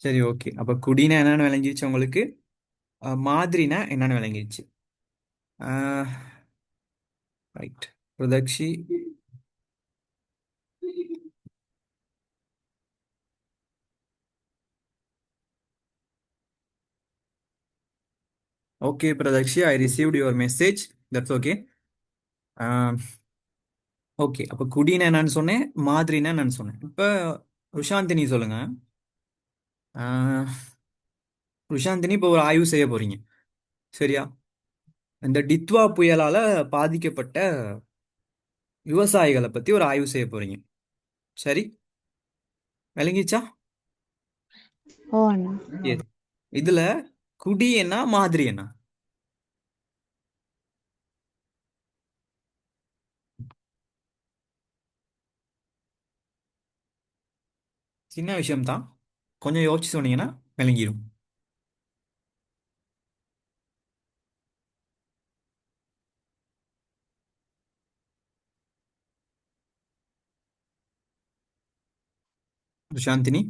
சரி, ஓகே. அப்ப குடினா என்னன்னு விளங்கிருச்சு உங்களுக்கு. மாதிரினா என்னன்னு விளங்கிருச்சு. Right. Pradakshi. Okay Pradakshi, I received your message. That's okay. Okay, அப்ப குடினா என்னன்னு சொன்னேன், மாதிரினா என்னன்னு சொன்னேன். இப்ப ருஷாந்தினி சொல்லுங்க. ஆஹ், ருஷாந்தினி இப்போ ஒரு ஆய்வு செய்ய போறீங்க. சரியா? இந்த டித்வா புயலால பாதிக்கப்பட்ட விவசாயிகளை பத்தி ஒரு ஆய்வு செய்ய போறீங்க. சரி, விளங்கிச்சா? ஓ அண்ணா. எஸ். இதுல குடி என்ன, மாதிரி என்ன? சின்ன விஷயம் தான். கொஞ்சம் யோசிச்சு சொன்னீங்கன்னா விளங்கிடும். ருஷாந்தினி,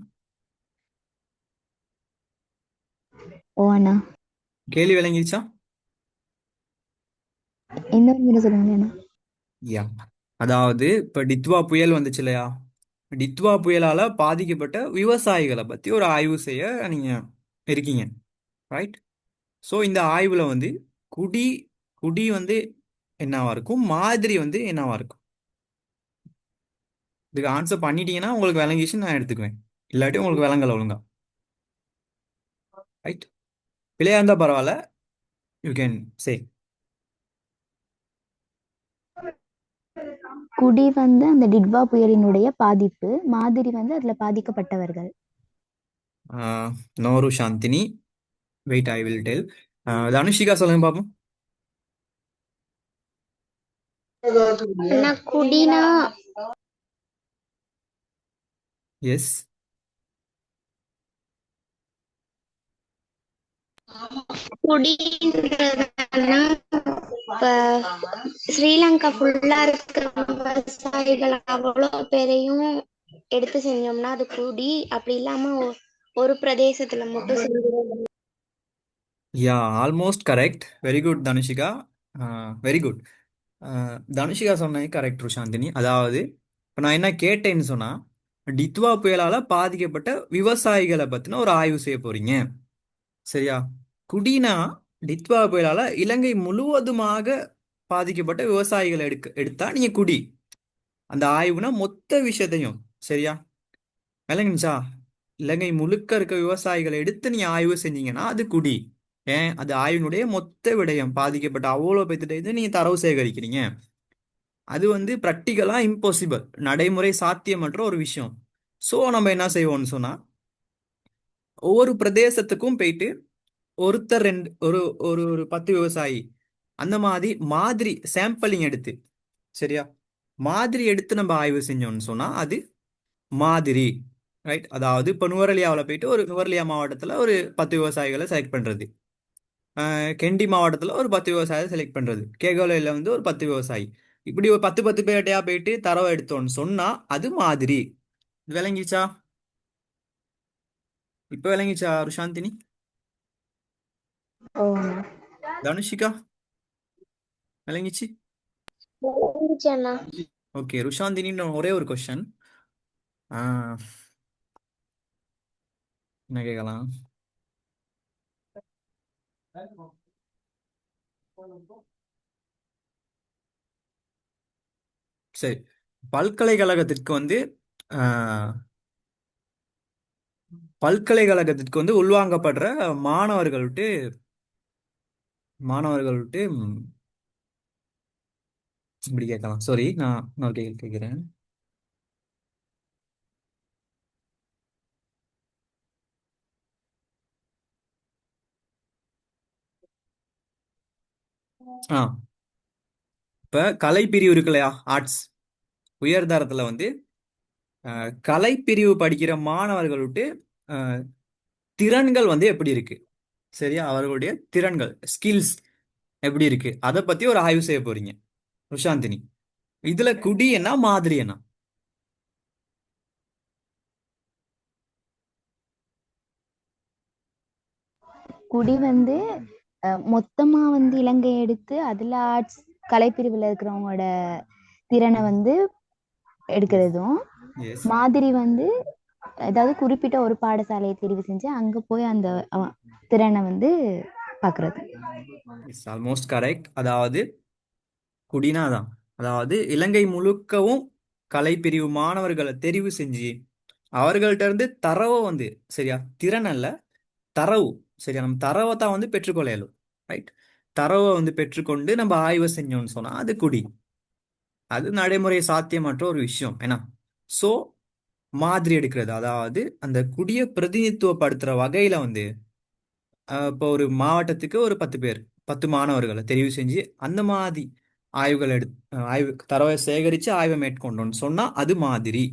ஓ அண்ணா. கேள்வி விளங்கிருச்சா? இன்னொரு முறை சொல்லுங்க அண்ணா. யா. அதாவது இப்ப டித்வா புயல் வந்துச்சு இல்லையா? டித்வா புயலால பாதிக்கப்பட்ட விவசாயிகளை பத்தி ஒரு ஆய்வு செய்ய நீங்க இருக்கீங்க. ரைட். ஸோ இந்த ஆய்வுல வந்து குடி குடி வந்து என்னவா இருக்கும், மாதிரி வந்து என்னவா இருக்கும். இதுக்கு ஆன்சர் பண்ணிட்டீங்கன்னா உங்களுக்கு விளங்கிச்சு நான் எடுத்துக்குவேன். இல்லாட்டி உங்களுக்கு விளங்கல ஒழுங்கா. ரைட். பிள்ளையா இருந்தா பரவாயில்ல, யூ கேன் சே. குடி வந்து அந்த டிட்வா புயலினுடைய பாதிப்பு, மாதிரி வந்து அதுல பாதிக்கப்பட்டவர்கள். நோரு Shanthini. Wait, I will tell. Dhanushika சொல்லுங்க பாப்போம். அண்ணா குடினா எஸ். குடின்றதுனா இப்ப ஸ்ரீலங்கா ஃபுல்லா இருக்கிற விவசாயிகள் அவ்வளோ பேரையும் எடுத்து செஞ்சோம்னா அது குடி. அப்படி இல்லாம ஒரு பிரதேசத்துல மட்டும் செஞ்சோம். Yeah, almost correct. Very good Dhanushika. Very good. Dhanushika சொன்னது கரெக்ட் ருஷாந்தினி. அதாவது இப்போ நான் என்ன கேட்டேன்னு சொன்னா, டித்வா புயலால பாதிக்கப்பட்ட விவசாயிகளை பத்தின ஒரு ஆய்வு செய்ய போறீங்க. சரியா? குடினா டித்வா புயலால இலங்கை முழுவதுமாக பாதிக்கப்பட்ட விவசாயிகளை எடுத்தா நீங்க குடி. அந்த ஆய்வுனா மொத்த விஷயத்தையும். சரியா? விளங்குச்சா? இலங்கை முழுக்க இருக்க விவசாயிகளை எடுத்து நீ ஆய்வு செஞ்சீங்கன்னா அது குடி. ஏன்? அது ஆய்வினுடைய மொத்த விடயம். பாதிக்கப்பட்ட அவ்வளோ பேர்த்திட்ட இது நீங்க தரவு சேகரிக்கிறீங்க. அது வந்து ப்ராக்டிக்கலா இம்பாசிபிள், நடைமுறை சாத்தியமற்ற ஒரு விஷயம். ஸோ நம்ம என்ன செய்வோம்னு சொன்னா, ஒவ்வொரு பிரதேசத்துக்கும் போயிட்டு ஒருத்தர் ரெண்டு ஒரு ஒரு ஒரு 10 விவசாயி அந்த மாதிரி மாதிரி சாம்பிளிங் எடுத்து, சரியா, மாதிரி எடுத்து நம்ம ஆய்வு செஞ்சோம்னு சொன்னா அது மாதிரி. ரைட். அதாவது இப்போ நுவரெலியாவில் போயிட்டு ஒரு நுவரெலியா மாவட்டத்தில் ஒரு 10 விவசாயிகளை செலக்ட் பண்றது, கெண்டி மாவட்டத்தில் ஒரு 10 விவசாயிகளை செலக்ட் பண்றது, கேகோலையில் வந்து ஒரு 10 விவசாயி, இப்படி ஒரு 10 பேர்ட்டையா போயிட்டு தரவை எடுத்தோம்னு சொன்னா அது மாதிரி. விளங்கிச்சா? இப்போ விளங்கிச்சா ருஷாந்தினி? ஓ அண்ணா. தனுஷிகா, விளங்கிச்சு? புரிஞ்சுச்சு அண்ணா. ஓகே ருஷாந்தினி, ஒரே ஒரு கொஸ்டின். என்ன கேட்கலாம்? சரி, பல்கலைக்கழகத்திற்கு வந்து ஆஹ், பல்கலைக்கழகத்திற்கு வந்து உள்வாங்கப்படுற மாணவர்கள்ட்டு மாணவர்கள்ட்டு இப்படி கேட்கலாம். சாரி, நான் இன்னொரு கேள்வி கேட்கிறேன். ஆ இப்ப கலை பிரிவு இருக்கு இல்லையா, ஆர்ட்ஸ் உயர்தரத்துல வந்து கலை பிரிவு படிக்கிற மாணவர்கள்ட்டு அஹ், திறன்கள் வந்து எப்படி இருக்கு. சரியா? அவர்களுடைய திறன்கள், ஸ்கில்ஸ் எப்படி இருக்கு, அதை பத்தி ஒரு ஆய்வு செய்ய போறீங்க ருஷாந்தினி. இதுல குடி என்ன, மாதிரி என்ன? குடி வந்து மொத்தமா வந்து இலங்கையை எடுத்து அதுல ஆர்ட்ஸ் கலைப்பிரிவில் இருக்கிறவங்களோட திறனை வந்து எஸ் எடுக்கிறதும், எஸ் மாதிரி வந்து ஏதாவது குறிப்பிட்ட ஒரு பாடசாலையை தெரிவு செஞ்சு அங்க போய் அந்த திறனை வந்து பாக்குறது. Is almost correct. அதாவது குடினா தான், அதாவது இலங்கை முழுக்கவும் கலைப்பிரிவு மாணவர்களை தெரிவு செஞ்சு அவர்கள்ட்ட இருந்து தரவை வந்து, சரியா, திறன் அல்ல, தரவு, சரியா, நம்ம தரவை தான் வந்து பெற்றுக்கொள்ள இயலும். ரைட். தரவை வந்து பெற்றுக்கொண்டு நம்ம ஆய்வு செஞ்சோம்னு சொன்னா அது குடி. அது நடைமுறை சாத்தியமற்ற ஒரு விஷயம் ஏன்னா. ஸோ மாதிரி எடுக்கிறது, அதாவது அந்த குடியை பிரதிநிதித்துவப்படுத்துற வகையில வந்து இப்போ ஒரு மாவட்டத்துக்கு ஒரு 10 பேர், 10 மாணவர்களை தெரிவு செஞ்சு அந்த மாதிரி ஆய்வுகள் ஆய்வு தரவை சேகரித்து ஆய்வை மேற்கொண்டோம்னு சொன்னால் அது மாதிரி.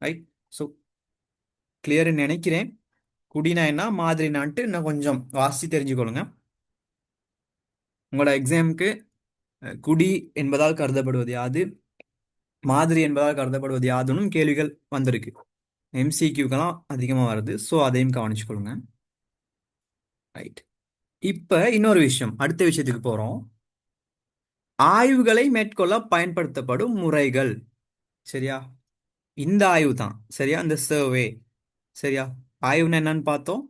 ரைட். ஸோ கிளியர்னு நினைக்கிறேன். குடினா என்ன, மாதிரினான்ட்டு இன்னும் கொஞ்சம் வாசி தெரிஞ்சுக்கொள்ளுங்க. உங்களோட எக்ஸாமுக்கு குடி என்பதால் கருதப்படுவது யாது, மாதிரி என்பதால் கருதப்படுவது யாதுன்னு கேள்விகள் வந்திருக்கு. எம்சிக்யூக்கெல்லாம் அதிகமாக வருது. ஸோ அதையும் கவனிச்சுக்கொள்ளுங்க. ரைட். இப்போ இன்னொரு விஷயம், அடுத்த விஷயத்துக்கு போகிறோம். ஆய்வுகளை மேற்கொள்ள பயன்படுத்தப்படும் முறைகள். சரியா, இந்த ஆய்வு தான், சரியா, இந்த சர்வே. சரியா, ஆய்வுன்னு என்னன்னு பார்த்தோம்.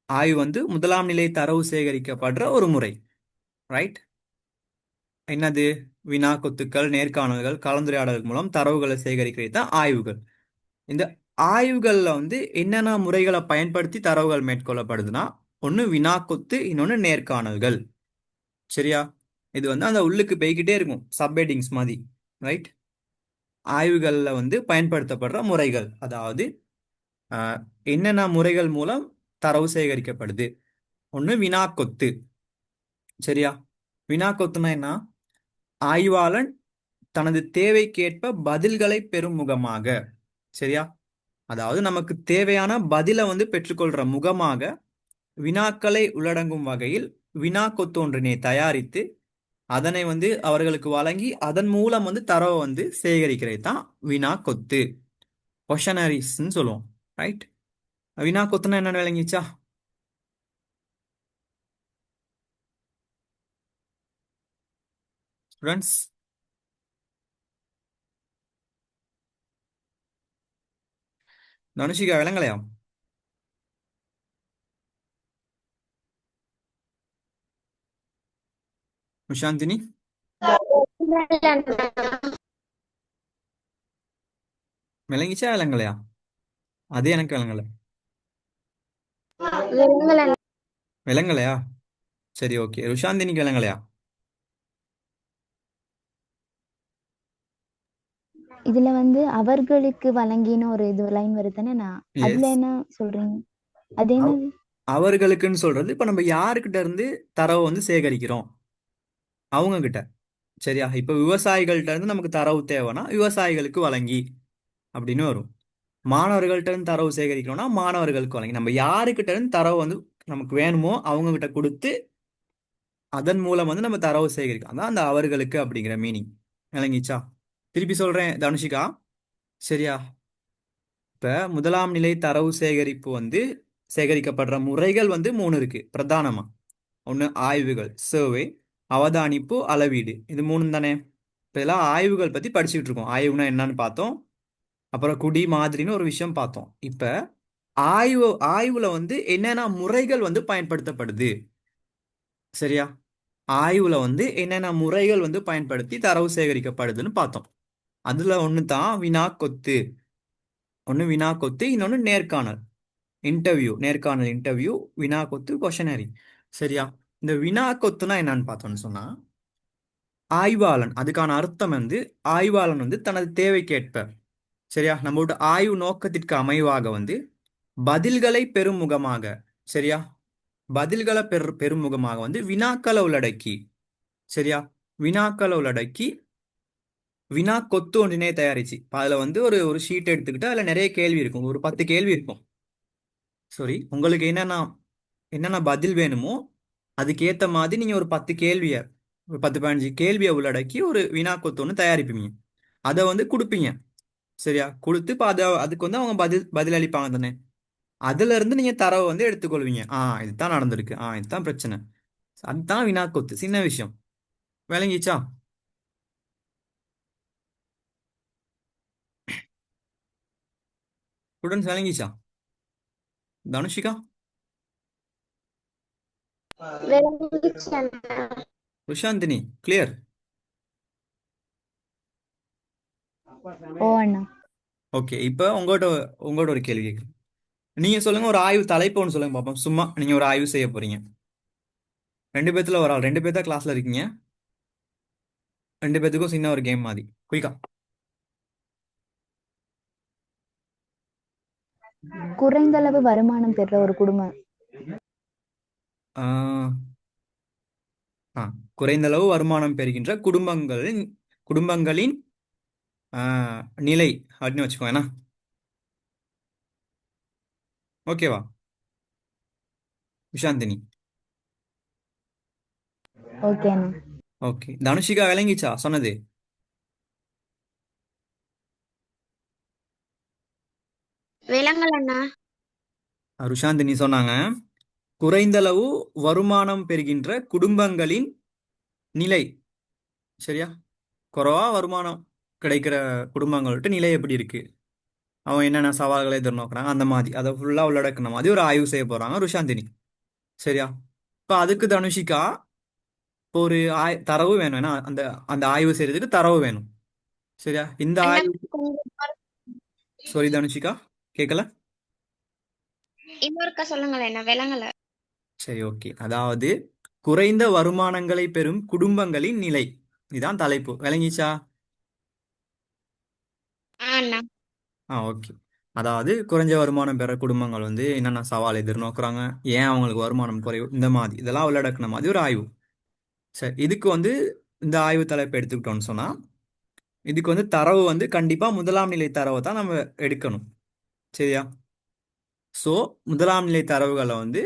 ஆய்வு வந்து முதலாம் நிலை தரவு சேகரிக்கப்படுற ஒரு முறை. ரைட். என்னது? வினா கொத்துக்கள், நேர்காணல்கள், கலந்துரையாடல் மூலம் தரவுகளை சேகரிக்கிறது தான் ஆய்வுகள். இந்த ஆய்வுகளில் வந்து என்னென்ன முறைகளை பயன்படுத்தி தரவுகள் மேற்கொள்ளப்படுதுன்னா, ஒன்று வினா கொத்து, இன்னொன்று நேர்காணல்கள். சரியா, இது வந்து அந்த உள்ளுக்கு போய்கிட்டே இருக்கும், சப்ஹெட்டிங்ஸ் மாதிரி. ரைட். ஆய்வுகளில் வந்து பயன்படுத்தப்படுற முறைகள், அதாவது என்னென்ன முறைகள் மூலம் தரவு சேகரிக்கப்படுது. ஒன்று வினா கொத்து. சரியா, வினா கொத்துனா என்ன? ஆய்வாளன் தனது தேவைக்கேற்ப பதில்களை பெறும் முகமாக, சரியா, அதாவது நமக்கு தேவையான பதிலை வந்து பெற்றுக்கொள்ற முகமாக வினாக்களை உள்ளடங்கும் வகையில் வினா கொத்து ஒன்றினை தயாரித்து அதனை வந்து அவர்களுக்கு வழங்கி அதன் மூலம் வந்து தரவை வந்து சேகரிக்கிறது தான் வினா கொத்து, கொஷனரிஸ்ன்னு சொல்லுவோம். ரைட். வினா கொத்துனா என்னன்னு விளங்கிச்சா ஸ்டூடெண்ட்ஸ்? தனுஷிகா விளங்கலையா? விஷாந்தினி விளங்கிச்சா விளங்கலையா? அது எனக்கு விளங்கலை. விருங்கலன் விளங்கலையா? சரி, ஓகே. ருஷாந்தினிக்கு விளங்கலையா? இதுல வந்து அவர்களுக்கு வழங்கின ஒரு இது லைன் வருதுதானே, நான் அதுல எஸ். என்ன சொல்றீங்க? அது என்னது? அவர்களுக்குன்னு சொல்றது இப்ப நம்ம யாருக்கிட்ட இருந்து தரவை வந்து சேகரிக்கிறோம், அவங்க கிட்ட. சரியா, இப்ப விவசாயிகள்ட்ட இருந்து நமக்கு தரவு தேவைன்னா விவசாயிகளுக்கு வழங்கி அப்படின்னு வரும். மாணவர்கள்ட்ட இருந்து தரவு சேகரிக்கிறோம்னா மாணவர்களுக்கு வழங்கி. நம்ம யாருக்கிட்ட இருந்து தரவு வந்து நமக்கு வேணுமோ அவங்க கிட்ட கொடுத்து அதன் மூலம் வந்து நம்ம தரவு சேகரிக்கும். அதான் அந்த அவர்களுக்கு அப்படிங்கிற மீனிங். விளங்கிச்சா? திருப்பி சொல்றேன் தனுஷிகா. சரியா, இப்ப முதலாம் நிலை தரவு சேகரிப்பு வந்து சேகரிக்கப்படுற முறைகள் வந்து 3 இருக்கு பிரதானமா. ஒன்று ஆய்வுகள், சர்வே, அவதானிப்பு, அளவீடு. இது 3 தானே. இப்போ இதெல்லாம் ஆய்வுகள் பத்தி படிச்சுட்டு இருக்கோம். ஆய்வுனா என்னன்னு பார்த்தோம். அப்புறம் குடி மாதிரின்னு ஒரு விஷயம் பார்த்தோம். இப்ப ஆய்வுல வந்து என்னென்ன முறைகள் வந்து பயன்படுத்தப்படுது. சரியா, ஆய்வுல வந்து என்னென்ன முறைகள் வந்து பயன்படுத்தி தரவு சேகரிக்கப்படுதுன்னு பார்த்தோம். அதுல ஒன்று தான் வினா கொத்து. ஒன்று வினா கொத்து, இன்னொன்று நேர்காணல், இன்டர்வியூ. நேர்காணல் இன்டர்வியூ, வினா கொத்து கொஷனரி. சரியா, இந்த வினா கொத்துனா என்னன்னு பார்த்தோம்னு சொன்னா, ஆய்வாளன், அதுக்கான அர்த்தம் வந்து ஆய்வாளன் வந்து தனது தேவைக்கேற்ப, சரியா, நம்மளோட ஆய்வு நோக்கத்திற்கு அமைவாக வந்து பதில்களை பெறும் முகமாக, சரியா, பதில்களை பெறும் முகமாக வந்து வினாக்களை உள்ளடக்கி, சரியா, வினாக்களை உள்ளடக்கி வினா கொத்து ஒன்றினை தயாரிச்சு அதுல வந்து ஒரு ஒரு ஷீட் எடுத்துக்கிட்டு அதுல நிறைய கேள்வி இருக்கும், ஒரு 10 கேள்வி இருக்கும். சாரி, உங்களுக்கு என்னென்ன என்னென்ன பதில் வேணுமோ அதுக்கேற்ற மாதிரி நீங்க ஒரு 10 கேள்வியை, ஒரு 10 15 கேள்வியை உள்ளடக்கி ஒரு வினா கொத்து ஒன்று தயாரிப்பீங்க. அதை வந்து கொடுப்பீங்க. சரியா, கொடுத்து இப்போ அதை அதுக்கு வந்து அவங்க பதில் பதில் அளிப்பாங்க தானே. அதுல இருந்து நீங்க தரவை வந்து எடுத்துக்கொள்வீங்க. இதுதான் நடந்திருக்கு, இதுதான் பிரச்சனை. அதுதான் வினாக்கொத்து, சின்ன விஷயம். விளங்கிச்சா? ஸ்டூடெண்ட்ஸ் விளங்கிச்சா? தனுஷிகா, விளங்கிச்சு அண்ணா. ருஷாந்தினி, கிளியர்? ஓ அண்ணா. ஓகே, இப்போ உங்கள்கிட்ட உங்கள்கிட்ட ஒரு கேள்வி கேட்குறேன். நீங்க சொல்லுங்க, ஒரு ஆய்வு தலைப்பு ஒன்று சொல்லுங்க பார்ப்போம். சும்மா நீங்க ஒரு ஆய்வு செய்ய போறீங்க. ரெண்டு பேத்துல ஒரு ஆள், ரெண்டு பேர் தான் கிளாஸ்ல இருக்கீங்க. ரெண்டு பேத்துக்கும் சின்ன ஒரு கேம் மாதிரி, குயிக்கா. குறைந்தளவு வருமானம் பெற ஒரு குடும்பம். ஆஹ், ஆ குறைந்தளவு வருமானம் பெறுகின்ற குடும்பங்களின் குடும்பங்களின் நிலை அப்படின்னு வச்சுக்கோ ஏன்னா. ஓகேவா விஷாந்தினி? ஓகே அண்ணா. ஓகே, தனுஷிகா விளங்கிச்சா சொன்னது? விளங்கல அண்ணா. ருஷாந்தினி சொன்னாங்க, குறைந்தளவு வருமானம் பெறுகின்ற குடும்பங்களின் நிலை. சரியா? குறைவா வருமானம் கிடைக்கிற குடும்பங்கள்ட்ட நிலை எப்படி இருக்கு, அவன் என்னென்ன சவால்களை எதிர்நோக்குறாங்க, அந்த மாதிரி அதை ஃபுல்லா உள்ளடக்கின மாதிரி ஒரு ஆய்வு செய்ய போறாங்க ருஷாந்தினி. சரியா? இப்ப அதுக்கு தனுஷிகா இப்போ ஒரு தரவு வேணும். ஏன்னா அந்த அந்த ஆய்வு செய்யறதுக்கு தரவு வேணும். சரியா? இந்த அண்ணா ஆய்வு. கொஞ்சம் சாரி தனுஷிகா, கேட்கல. இன்னொருக்கா சொல்லுங்களேன் அண்ணா, விளங்கல. சரி, ஓகே. அதாவது குறைந்த வருமானங்களை பெறும் குடும்பங்களின் நிலை, இதான் தலைப்பு. விளங்கிச்சா? அண்ணா. ஓகே. அதாவது குறைஞ்ச வருமானம் பெற குடும்பங்கள் வந்து என்னென்ன சவால் எதிர்நோக்குறாங்க, ஏன் அவங்களுக்கு வருமானம் குறைவு, இந்த மாதிரி இதெல்லாம் உள்ளடக்கின மாதிரி ஒரு ஆய்வு. சரி, இதுக்கு வந்து இந்த ஆய்வு தலைப்பு எடுத்துக்கிட்டோம்னு சொன்னா, இதுக்கு வந்து தரவு வந்து கண்டிப்பா முதலாம் நிலை தரவை தான் நம்ம எடுக்கணும். சரியா? ஸோ முதலாம் நிலை தரவுகளை வந்து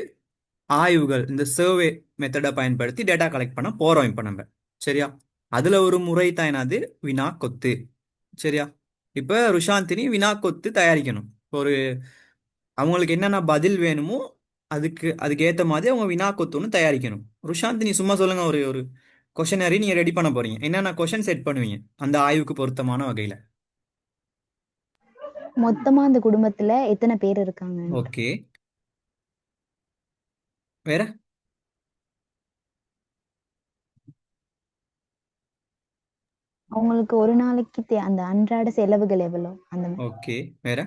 ஆய்வுகள், இந்த சர்வே மெத்தடை பயன்படுத்தி டேட்டா கலெக்ட் பண்ண போறோம் இப்போ நம்ம. சரியா? அதுல ஒரு முறை தான் என்னது, வினா கொத்து. சரியா? இப்ப ருஷாந்தினி வினா கொத்து தயாரிக்கணும். ஒரு அவங்களுக்கு என்னென்ன பதில் வேணுமோ அதுக்கு ஏத்த மாதிரி அவங்க வினா கொத்து ஒன்று தயாரிக்கணும். ருஷாந்தினி சும்மா சொல்லுங்க, ஒரு ஒரு கொஷனரி நீங்க ரெடி பண்ண போறீங்க. என்னென்ன கொஷன் செட் பண்ணுவீங்க அந்த ஆய்வுக்கு பொருத்தமான வகையில? மொத்தமா அந்த குடும்பத்துல எத்தனை பேர் இருக்காங்க? ஓகே, வேற? அவங்களுக்கு ஒரு நாளைக்கு அந்த அன்றாட செலவுகள் எவ்வளவு அந்த மாதிரி. ஓகே, வேற?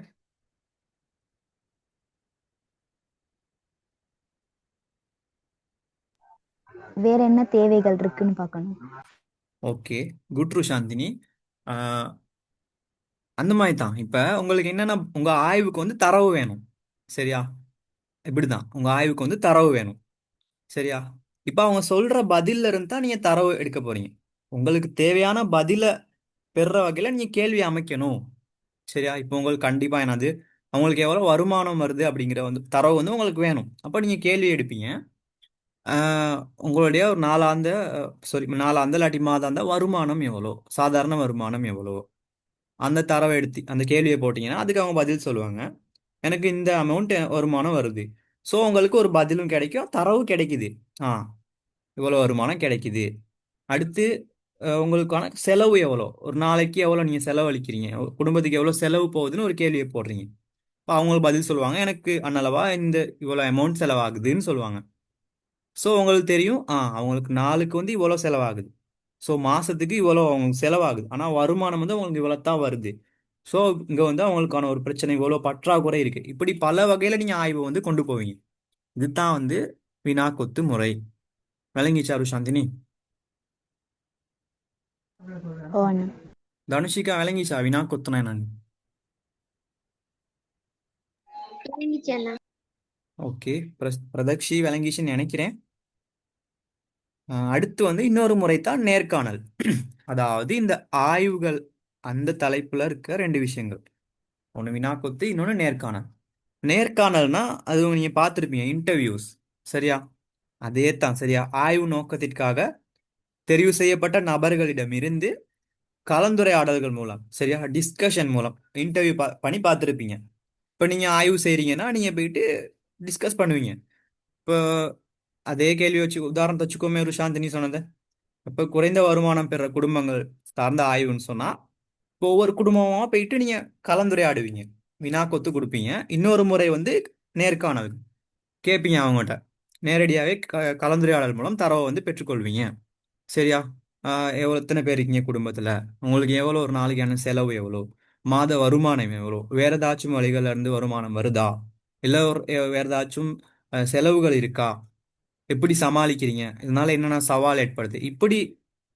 வேற என்ன தேவைகள் இருக்குன்னு பார்க்கணும். Okay, good ருஷாந்தினி. ஆஹ், அந்த மாதிரி தான். இப்ப உங்களுக்கு என்னன்னா, உங்க ஆய்வுக்கு வந்து தரவு வேணும். சரியா? இப்படிதான் உங்க ஆய்வுக்கு வந்து தரவு வேணும். சரியா? இப்ப அவங்க சொல்ற பதில்ல இருந்து தான் நீங்க தரவு எடுக்க போறீங்க. உங்களுக்கு தேவையான பதில பெறுற வகையில நீங்க கேள்வி அமைக்கணும். சரியா? இப்போ உங்களுக்கு கண்டிப்பா என்னது, அவங்களுக்கு எவ்வளவு வருமானம் வருது அப்படிங்கிற வந்து தரவு வந்து உங்களுக்கு வேணும். அப்ப நீங்க கேள்வி எடுப்பீங்க. உங்களுடைய ஒரு நாளாந்த, சாரி, நாளாந்த இல்லாட்டி மாதாந்த வருமானம் எவ்வளோ, சாதாரண வருமானம் எவ்வளோ, அந்த தரவை எடுத்து அந்த கேள்வியை போட்டீங்கன்னா அதுக்கு அவங்க பதில் சொல்லுவாங்க. எனக்கு இந்த அமௌண்ட் வருமானம் வருது. ஸோ உங்களுக்கு ஒரு பதிலும் கிடைக்கும், தரவு கிடைக்குது. ஆ இவ்வளோ வருமானம் கிடைக்குது. அடுத்து உங்களுக்கான செலவு எவ்வளோ, ஒரு நாளைக்கு எவ்வளோ நீங்கள் செலவழிக்கிறீங்க, குடும்பத்துக்கு எவ்வளோ செலவு போகுதுன்னு ஒரு கேள்வியை போடுறீங்க. இப்போ அவங்களுக்கு பதில் சொல்லுவாங்க, எனக்கு அன்னளவா இந்த இவ்வளோ அமௌண்ட் செலவாகுதுன்னு சொல்லுவாங்க. ஸோ உங்களுக்கு தெரியும், அவங்களுக்கு நாளுக்கு வந்து இவ்வளோ செலவாகுது. ஸோ மாசத்துக்கு இவ்வளோ அவங்களுக்கு செலவாகுது. ஆனால் வருமானம் வந்து அவங்களுக்கு இவ்வளோ தான் வருது. ஸோ இங்கே வந்து அவங்களுக்கான ஒரு பிரச்சனை, இவ்வளோ பற்றாக்குறை இருக்கு. இப்படி பல வகையில் நீங்கள் ஆய்வை வந்து கொண்டு போவீங்க. இதுதான் வந்து வினா கொத்து முறை. விளங்கிச்சா ருஷாந்தினி? ஓ அண்ணா. தனுஷிகா விளங்கிச்சா வினா கொத்துனா என்னன்னு? விளங்கிச்சு அண்ணா. ஓகே, பிரதக்ஷி விளங்கிச்சுன்னு நினைக்கிறேன். அடுத்து வந்து இன்னொரு முறை தான் நேர்காணல். அதாவது இந்த ஆய்வுகள் அந்த தலைப்புல இருக்க ரெண்டு விஷயங்கள், ஒன்று வினாக்கொத்து, இன்னொன்று நேர்காணல். நேர்காணல்னா அது நீங்க பார்த்துருப்பீங்க, இன்டர்வியூஸ். சரியா? அதே தான். சரியா? ஆய்வு நோக்கத்திற்காக தெரிவு செய்யப்பட்ட நபர்களிடமிருந்து கலந்துரையாடல்கள் மூலம், சரியா, டிஸ்கஷன் மூலம் இன்டர்வியூ பண்ணி பார்த்துருப்பீங்க. இப்போ நீங்கள் ஆய்வு செய்கிறீங்கன்னா நீங்கள் போயிட்டு டிஸ்கஸ் பண்ணுவீங்க. இப்போ அதே கேள்வி வச்சு உதாரணத்தை வச்சுக்கோமே ஒரு சாந்தினி சொன்னது. இப்போ குறைந்த வருமானம் பெற குடும்பங்கள் சார்ந்த ஆய்வுன்னு சொன்னால் இப்போ ஒவ்வொரு குடும்பமாக போயிட்டு நீங்கள் கலந்துரையாடுவீங்க, வினா கொத்து கொடுப்பீங்க. இன்னொரு முறை வந்து நேர்காணல் கேட்பீங்க அவங்ககிட்ட. நேரடியாகவே கலந்துரையாடல் மூலம் தரவை வந்து பெற்றுக்கொள்வீங்க. சரியா? எவ்வளோ எத்தனை பேர் இருக்கீங்க குடும்பத்தில், உங்களுக்கு எவ்வளோ ஒரு நாளைக்கான செலவு எவ்வளோ, மாத வருமானம் எவ்வளோ, வேற ஏதாச்சும் வழிகள்ல இருந்து வருமானம் வருதா, இல்லை வேற ஏதாச்சும் செலவுகள் இருக்கா, எப்படி சமாளிக்கிறீங்க, இதனால என்னென்ன சவால் ஏற்படுது, இப்படி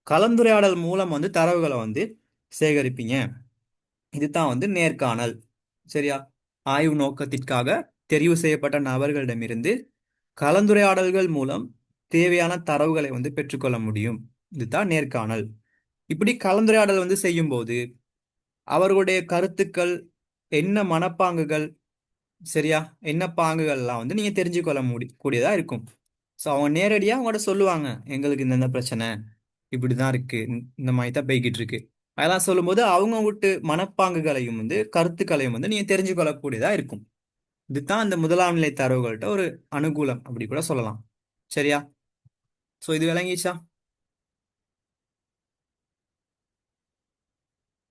கலந்துரையாடல் மூலம் வந்து தரவுகளை வந்து சேகரிப்பீங்க. இதுதான் வந்து நேர்காணல். சரியா? ஆய்வு நோக்கத்திற்காக தெரிவு செய்யப்பட்ட நபர்களிடமிருந்து கலந்துரையாடல்கள் மூலம் தேவையான தரவுகளை வந்து பெற்றுக்கொள்ள முடியும். இதுதான் நேர்காணல். இப்படி கலந்துரையாடல் வந்து செய்யும்போது அவர்களுடைய கருத்துக்கள், என்ன மனப்பாங்குகள், சரியா, என்ன பாங்குகள்லாம் வந்து நீங்க தெரிஞ்சுக்கொள்ள கூடியதா இருக்கும். ஸோ அவங்க நேரடியாக அவங்கள்ட்ட சொல்லுவாங்க, எங்களுக்கு இந்த பிரச்சனை இப்படிதான் இருக்கு, இந்த மாதிரி தான் போய்கிட்டு இருக்கு. அதெல்லாம் சொல்லும்போது அவங்க விட்டு மனப்பாங்குகளையும் வந்து கருத்துக்களையும் வந்து நீங்க தெரிஞ்சுக்கொள்ளக்கூடியதா இருக்கும். இதுதான் இந்த முதலாம் நிலை தரவுகள்கிட்ட ஒரு அனுகூலம் அப்படி கூட சொல்லலாம். சரியா? ஸோ இது விளங்கிச்சா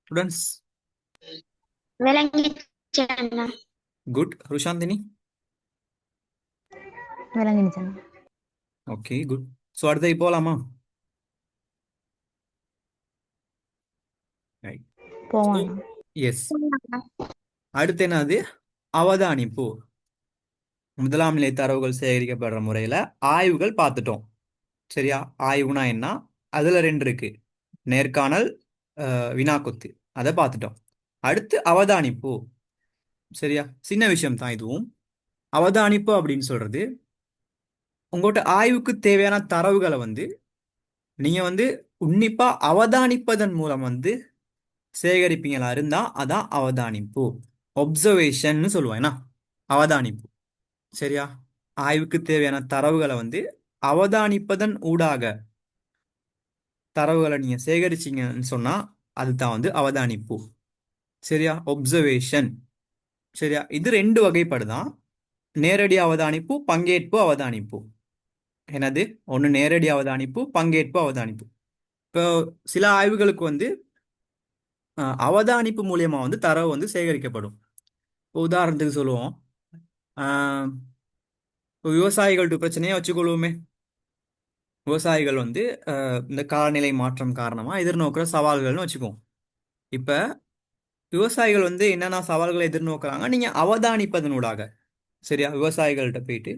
ஸ்டூடெண்ட்ஸ்? விளங்கிச்சு அண்ணா. குட். ருஷாந்தினி? விளங்கிடுச்சாங்க. Okay, good. ஸோ அடுத்தது போகலாமா? ரைட். போவாங்க. எஸ். அடுத்து என்னது? அவதானிப்பு. முதலாம் நிலை தரவுகள் சேகரிக்கப்படுற முறையில் ஆய்வுகள் பார்த்துட்டோம். சரியா? ஆய்வுனா என்ன? அதில் ரெண்டு இருக்கு, நேர்காணல், வினாக்கொத்து. அதை பார்த்துட்டோம். அடுத்து அவதானிப்பு. சரியா? சின்ன விஷயம் தான் இதுவும். அவதானிப்பு அப்படின்னு சொல்றது, உங்கள்கிட்ட ஆய்வுக்கு தேவையான தரவுகளை வந்து நீங்க வந்து உன்னிப்பா அவதானிப்பதன் மூலம் வந்து சேகரிப்பீங்களா இருந்தா அதான் அவதானிப்பு. ஒப்சர்வேஷன் சொல்லுவோம் என்ன, அவதானிப்பு. சரியா? ஆய்வுக்கு தேவையான தரவுகளை வந்து அவதானிப்பதன் ஊடாக தரவுகளை நீங்க சேகரிச்சீங்கன்னு சொன்னா அதுதான் வந்து அவதானிப்பு. சரியா? ஒப்சர்வேஷன். சரியா? இது ரெண்டு வகைப்படுதான். நேரடி அவதானிப்பு, பங்கேற்பு அவதானிப்பு. என்னது? ஒன்று நேரடி அவதானிப்பு, பங்கேற்பு அவதானிப்பு. இப்போ சில ஆய்வுகளுக்கு வந்து அவதானிப்பு மூலியமா வந்து தரவு வந்து சேகரிக்கப்படும். இப்போ உதாரணத்துக்கு சொல்லுவோம், இப்போ விவசாயிகள்ட்ட பிரச்சனையை வச்சுக்கொள்வோமே. விவசாயிகள் வந்து இந்த காலநிலை மாற்றம் காரணமா எதிர்நோக்கிற சவால்கள்னு வச்சுக்குவோம். இப்ப விவசாயிகள் வந்து என்னென்ன சவால்களை எதிர்நோக்குறாங்க நீங்க அவதானிப்பதனூடாக. சரியா? விவசாயிகள்கிட்ட போயிட்டு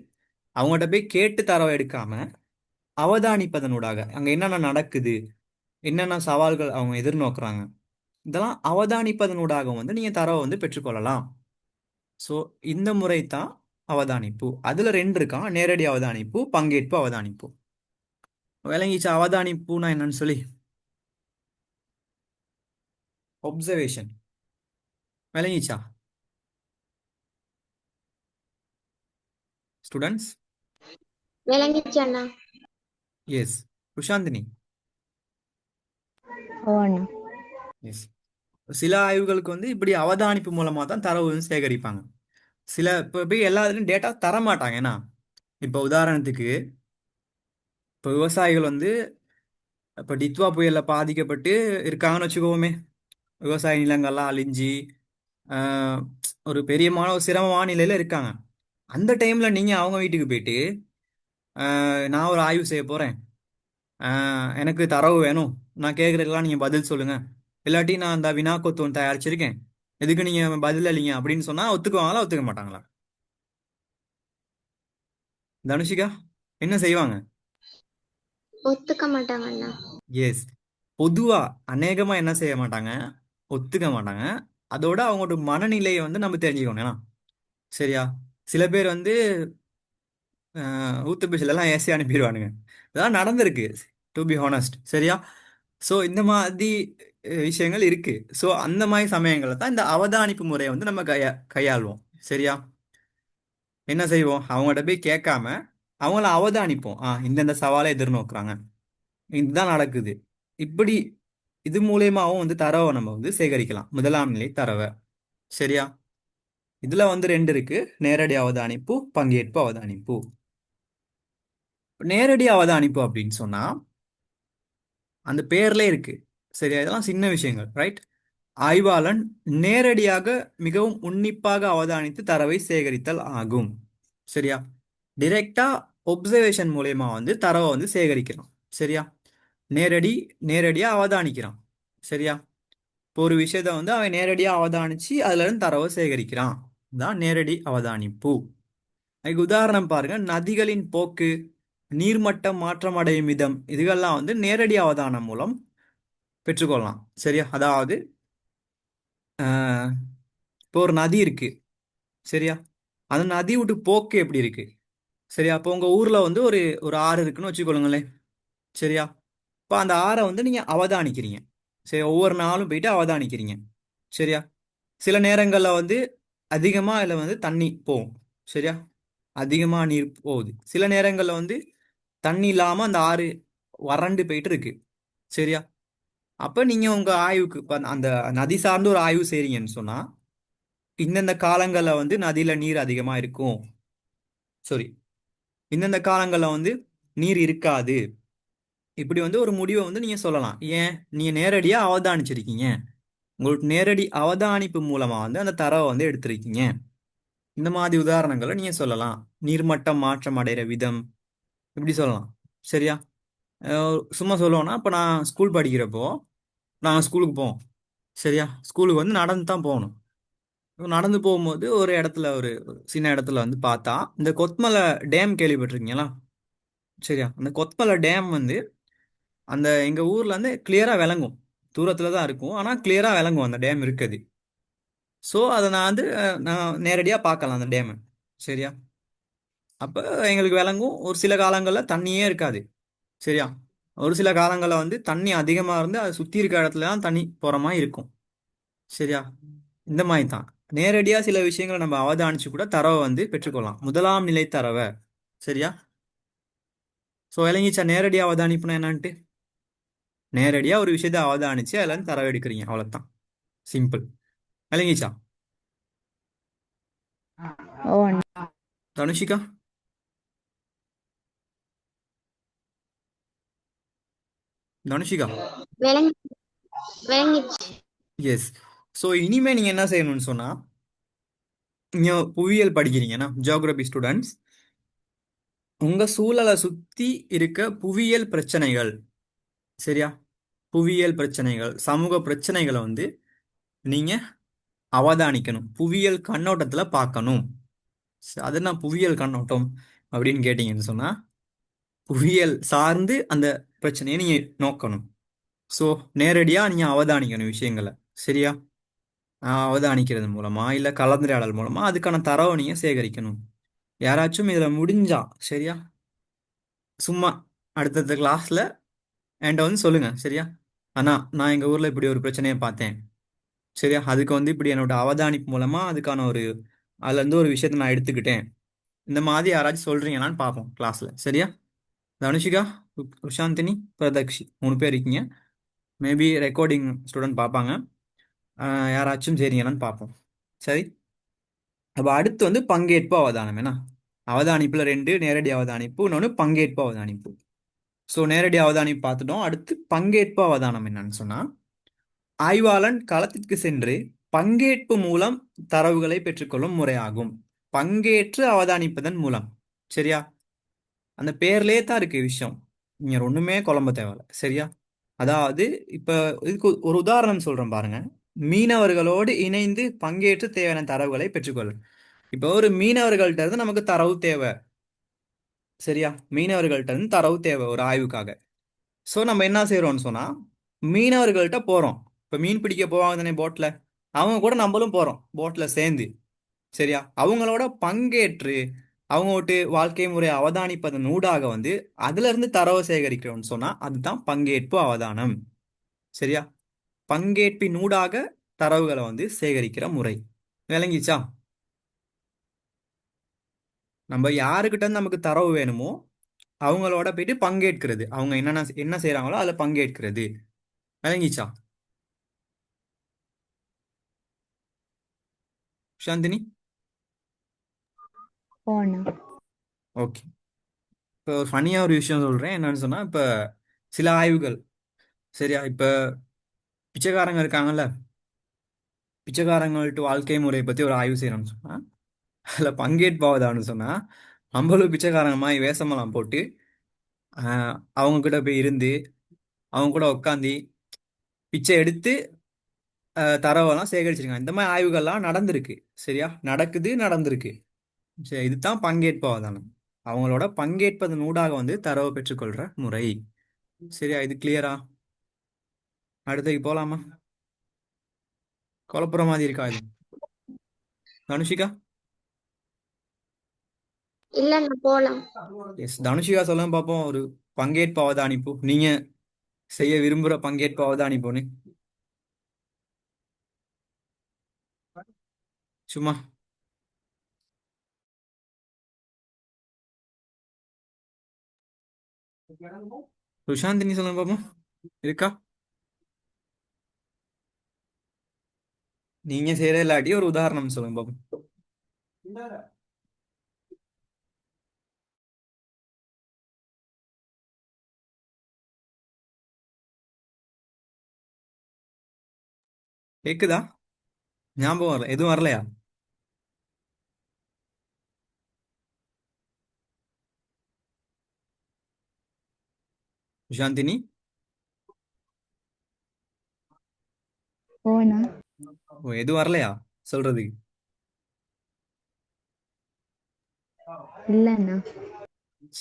அவங்ககிட்ட போய் கேட்டு தரவை எடுக்காம அவதானிப்பதனூடாக அங்க என்னென்ன நடக்குது, என்னென்ன சவால்கள் அவங்க எதிர்நோக்குறாங்க, இதெல்லாம் அவதானிப்பதனூடாக வந்து நீங்க தரவை வந்து பெற்றுக்கொள்ளலாம். ஸோ இந்த முறை தான் அவதானிப்பு. அதுல ரெண்டு இருக்கான், நேரடி அவதானிப்பு, பங்கேற்பு அவதானிப்பு. விளங்கிச்சா அவதானிப்புனா என்னன்னு சொல்லி? ஒப்சர்வேஷன் விளங்கிச்சா ஸ்டூடெண்ட்ஸ்? விளங்கிச்சு அண்ணா. எஸ். ருஷாந்தினி? ஓ அண்ணா. எஸ். சில ஆய்வுகளுக்கு வந்து இப்படி அவதானிப்பு மூலமா தான் தரவு வந்து சேகரிப்பாங்க. சில இப்போ போய் எல்லா இதுலையும் டேட்டா தர மாட்டாங்க. ஏன்னா இப்போ உதாரணத்துக்கு இப்போ விவசாயிகள் வந்து இப்போ டித்வா புயல்ல பாதிக்கப்பட்டு இருக்காங்கன்னு வச்சுக்கோமே. விவசாய நிலங்கள்லாம் அழிஞ்சி ஆஹ், ஒரு பெரியமான ஒரு சிரமமான நிலையில இருக்காங்க. அந்த டைம்ல நீங்க அவங்க வீட்டுக்கு போயிட்டு நான் ஒரு ஆய்வு செய்ய போறேன், எனக்கு தரவு வேணும், நான் கேட்கறதுக்கெல்லாம் நீங்க பதில் சொல்லுங்க, இல்லாட்டி நான் அந்த வினாக்கொத்து ஒன்று தயாரிச்சிருக்கேன், எதுக்கு நீங்க பதில் அளிங்க அப்படின்னு சொன்னா ஒத்துக்குவாங்களா ஒத்துக்க மாட்டாங்களா? தனுஷிகா என்ன செய்வாங்க? ஒத்துக்க மாட்டாங்க அண்ணா. எஸ். பொதுவா அநேகமா என்ன செய்ய மாட்டாங்க, ஒத்துக்க மாட்டாங்க. அதோட அவங்களோட மனநிலையை வந்து நம்ம தெரிஞ்சுக்கணும். ஏன்னா சரியா, சில பேர் வந்து ஊத்து பேசலாம் ஏசி அனுப்பிடுவானுங்க. இதெல்லாம் நடந்திருக்கு, டு பி ஹானஸ்ட். சரியா? ஸோ இந்த மாதிரி விஷயங்கள் இருக்கு. ஸோ அந்த மாதிரி சமயங்களில் தான் இந்த அவதானிப்பு முறையை வந்து நம்ம கையாள்வோம். சரியா? என்ன செய்வோம், அவங்கள்ட்ட போய் கேட்காம அவங்கள அவதானிப்போம். இந்தந்த சவாலை எதிர்நோக்குறாங்க, இதுதான் நடக்குது, இப்படி இது மூலியமாவும் வந்து தரவை நம்ம வந்து சேகரிக்கலாம், முதலாம் நிலை தரவை. சரியா? இதுல வந்து ரெண்டு இருக்கு, நேரடி அவதானிப்பு, பங்கேற்பு அவதானிப்பு. நேரடி அவதானிப்பு அப்படின்னு சொன்னா அந்த பேர்ல இருக்கு. சரியா, இதெல்லாம் சின்ன விஷயங்கள், ரைட்? ஆய்வாளன் நேரடியாக மிகவும் உன்னிப்பாக அவதானித்து தரவை சேகரித்தல் ஆகும். சரியா, டிரெக்டா ஒப்சர்வேஷன் மூலயமா வந்து தரவை வந்து சேகரிக்கிறான். சரியா, நேரடி நேரடியா அவதானிக்கிறான். சரியா, இப்போ ஒரு விஷயத்த வந்து அவன் நேரடியா அவதானிச்சு அதுல இருந்து தரவை சேகரிக்கிறான். தான் நேரடி அவதானிப்பு. அதுக்கு உதாரணம் பாருங்க, நதிகளின் போக்கு, நீர்மட்டம் மாற்றம் அடையும் விதம், இதுகெல்லாம் வந்து நேரடி அவதானம் மூலம் பெற்றுக்கொள்ளலாம். சரியா, அதாவது ஆஹ், இப்போ ஒரு நதி இருக்கு. சரியா, அந்த நதி விட்டு போக்கு எப்படி இருக்கு? சரியா, அப்போ உங்க ஊர்ல வந்து ஒரு ஒரு ஆறு இருக்குன்னு வச்சுக்கொள்ளுங்களேன். சரியா, இப்போ அந்த ஆறை வந்து நீங்க அவதானிக்கிறீங்க. சரி, ஒவ்வொரு நாளும் போயிட்டு அவதானிக்கிறீங்க. சரியா, சில நேரங்கள்ல வந்து அதிகமா அதுல வந்து தண்ணி போகும். சரியா, அதிகமா நீர் போகுது. சில நேரங்கள்ல வந்து தண்ணி இல்லாம அந்த ஆறு வறண்டு போயிட்டு இருக்கு. சரியா, அப்ப நீங்க உங்க ஆய்வுக்கு இப்ப அந்த நதி சார்ந்து ஒரு ஆய்வு செய்றீங்கன்னு சொன்னா, இந்தந்த காலங்கள்ல வந்து நதியில நீர் அதிகமா இருக்கும். சாரி, இந்தந்த காலங்கள்ல வந்து நீர் இருக்காது. இப்படி வந்து ஒரு முடிவை வந்து நீங்க சொல்லலாம். ஏன்? நீங்க நேரடியா அவதானிச்சிருக்கீங்க. உங்களுக்கு நேரடி அவதானிப்பு மூலமா வந்து அந்த தரவை வந்து எடுத்திருக்கீங்க. இந்த மாதிரி உதாரணங்களை நீங்க சொல்லலாம். நீர்மட்டம் மாற்றம் அடைகிற விதம், இப்படி சொல்லலாம். சரியா, சும்மா சொல்லுவோம்னா, இப்போ நான் ஸ்கூல் படிக்கிறப்போ நாங்கள் ஸ்கூலுக்கு போவோம். சரியா, ஸ்கூலுக்கு வந்து நடந்து தான் போகணும். நடந்து போகும்போது ஒரு இடத்துல, ஒரு சின்ன இடத்துல வந்து பார்த்தா இந்த கொத்மலை டேம் கேள்விப்பட்டிருக்கீங்களா? சரியா, அந்த கொத்மலை டேம் வந்து அந்த எங்க ஊர்ல இருந்து கிளியரா விளங்கும். தூரத்துல தான் இருக்கும், ஆனா கிளியரா விளங்கும் அந்த டேம் இருக்குது. ஸோ அதை நான் வந்து நான் நேரடியா பார்க்கலாம் அந்த டேமை. சரியா, அப்ப எங்களுக்கு விளங்கும். ஒரு சில காலங்கள்ல தண்ணியே இருக்காது. சரியா, ஒரு சில காலங்கள்ல வந்து தண்ணி அதிகமா இருந்து அது சுத்தி இருக்க இடத்துல தான் தண்ணி போற மாதிரி இருக்கும். சரியா, இந்த மாதிரி தான் நேரடியா சில விஷயங்களை நம்ம அவதானிச்சு கூட தரவை வந்து பெற்றுக்கொள்ளலாம். முதலாம் நிலை தரவை. சரியா, ஸோ விளங்கிச்சா நேரடி அவதானிப்புனா என்னன்ட்டு? நேரடியா ஒரு விஷயத்தை அவதானிச்சு அதுல இருந்து தரவு எடுக்கிறீங்க, அவ்வளவுதான். சிம்பிள். விளங்கிச்சா ஓ தனுஷிகா? தனுஷிகா, விளங்கி விளங்கிச்சு. எஸ். ஸோ இனிமே நீங்க என்ன செய்யணும்னு சொன்னா, நீங்க புவியியல் படிக்கிறீங்கன்னா, ஜியோகிராபி ஸ்டூடெண்ட்ஸ், உங்க சூழலை சுத்தி இருக்க புவியியல் பிரச்சனைகள், சரியா, புவியியல் பிரச்சனைகள், சமூக பிரச்சனைகளை வந்து நீங்க அவதானிக்கணும். புவியியல் கண்ணோட்டத்துல பார்க்கணும். அது நான் புவியியல் கண்ணோட்டம் அப்படின்னு கேட்டீங்கன்னு சொன்னா, புவியியல் சார்ந்து அந்த பிரச்சனையை நீங்க நோக்கணும். ஸோ நேரடியா நீங்க அவதானிக்கணும் விஷயங்களை. சரியா, அவதானிக்கிறது மூலமா இல்ல கலந்துரையாடல் மூலமா அதுக்கான தரவை நீங்க சேகரிக்கணும். யாராச்சும் இதுல முடிஞ்சா, சரியா, சும்மா அடுத்தடுத்த கிளாஸ்ல என்கிட்ட வந்து சொல்லுங்க. சரியா, ஆனா நான் எங்க ஊர்ல இப்படி ஒரு பிரச்சனையை பார்த்தேன். சரியா, அதுக்கு வந்து இப்படி என்னோட அவதானிப்பு மூலமா அதுக்கான ஒரு, அதுல இருந்து ஒரு விஷயத்தை நான் எடுத்துக்கிட்டேன். இந்த மாதிரி யாராச்சும் சொல்றீங்களான்னு பார்ப்போம் கிளாஸ்ல. சரியா, தனுஷிகா, பிரசாந்தினி, பிரதக்ஷி, 3 பேர் இருக்கீங்க. மேபி ரெக்கார்டிங் ஸ்டூடெண்ட் பார்ப்பாங்க. யாராச்சும் சரிங்களான்னு பார்ப்போம். சரி, அப்போ அடுத்து வந்து பங்கேற்பு அவதானம். என்ன, அவதானிப்புல ரெண்டு, நேரடி அவதானிப்பு, இன்னொன்று பங்கேற்பு அவதானிப்பு. ஸோ நேரடி அவதானிப்பு பார்த்துட்டோம். அடுத்து பங்கேற்பு அவதானம் என்னன்னு சொன்னா, ஆய்வாளன் களத்திற்கு சென்று பங்கேற்பு மூலம் தரவுகளை பெற்றுக்கொள்ளும் முறையாகும். பங்கேற்று அவதானிப்பதன் மூலம். சரியா, அந்த பேர்லயே தான் இருக்கு விஷயம். நீங்க ஒண்ணுமே குழம்ப தேவையில்ல. சரியா, அதாவது இப்ப இதுக்கு ஒரு உதாரணம் சொல்றேன் பாருங்க. மீனவர்களோடு இணைந்து பங்கேற்று தேவையான தரவுகளை பெற்றுக்கொள்ளும். இப்போ ஒரு மீனவர்கள்ட்ட இருந்து நமக்கு தரவு தேவை. சரியா, மீனவர்கள்ட்ட இருந்து தரவு தேவை ஒரு ஆய்வுக்காக. ஸோ நம்ம என்ன செய்யறோம்னு சொன்னா, மீனவர்கள்ட்ட போறோம். இப்போ மீன் பிடிக்க போவாங்க தானே போட்ல, அவங்க கூட நம்மளும் போறோம் போட்ல சேர்ந்து. சரியா, அவங்களோட பங்கேற்று அவங்கோட்டு வாழ்க்கை முறை அவதானிப்பதன் ஊடாக வந்து அதுல இருந்து தரவு சேகரிக்கிறோம்னு சொன்னா அதுதான் பங்கேற்பு அவதானம். சரியா, பங்கேற்பின் ஊடாக தரவுகளை வந்து சேகரிக்கிற முறை. விளங்கிச்சா? நம்ம யாருக்கிட்ட இருந்து நமக்கு தரவு வேணுமோ அவங்களோட போயிட்டு பங்கேற்கிறது, அவங்க என்னென்ன என்ன செய்யறாங்களோ அதுல பங்கேற்கிறது. விளங்கிச்சா சாந்தினி? ஓண்ணா. ஓகே. இப்போ ஒரு ஃபன்னியாக ஒரு விஷயம் சொல்கிறேன். என்னன்னு சொன்னால், இப்போ சில ஆய்வுகள், சரியா, இப்போ பிச்சைக்காரங்க இருக்காங்கல்ல, பிச்சைக்காரங்கள்ட்ட வாழ்க்கை முறையை பற்றி ஒரு ஆய்வு செய்யணும்னு சொன்னால், அதில் பங்கேற்பாவதான்னு சொன்னால், நம்மளும் பிச்சைக்காரங்க மாதிரி வேஷமெல்லாம் போட்டு அவங்க கூட போய் இருந்து அவங்க கூட உட்காந்து பிச்சை எடுத்து தரவெல்லாம் சேகரிச்சிருக்காங்க. இந்த மாதிரி ஆய்வுகள்லாம் நடந்திருக்கு. சரியா, நடக்குது, நடந்திருக்கு. சரி, இதுதான் பங்கேற்பாவதானம். அவங்களோட பங்கேற்பதன் ஊடாக வந்து தரவை பெற்றுக்கொள்ற முறை. சரியா, இது கிளியரா? அடுத்ததுக்கு போலாமா? குழப்புற மாதிரி இருக்கா இது? தனுஷிகா? இல்லண்ணா போலாம். எஸ், தனுஷிகா சொல்லுங்க பார்ப்போம். ஒரு பங்கேற்பு அவதானிப்பு நீங்க செய்ய விரும்புற பங்கேற்பு அவதானிப்புன்னு சும்மா. சுஷாந்தினி சொல்லுங்க பார்ப்போம். இருக்கா? நீங்க செய்யற இல்லாட்டி ஒரு உதாரணம் சொல்லுங்க பார்ப்போம். கேக்குதா? ஞாபகம் வரல, எதுவும் வரலையா? சுஷாந்தினி? ஓண்ணா. ஓ, எதுவும் வரலையா சொல்றதுக்கு? இல்லண்ணா.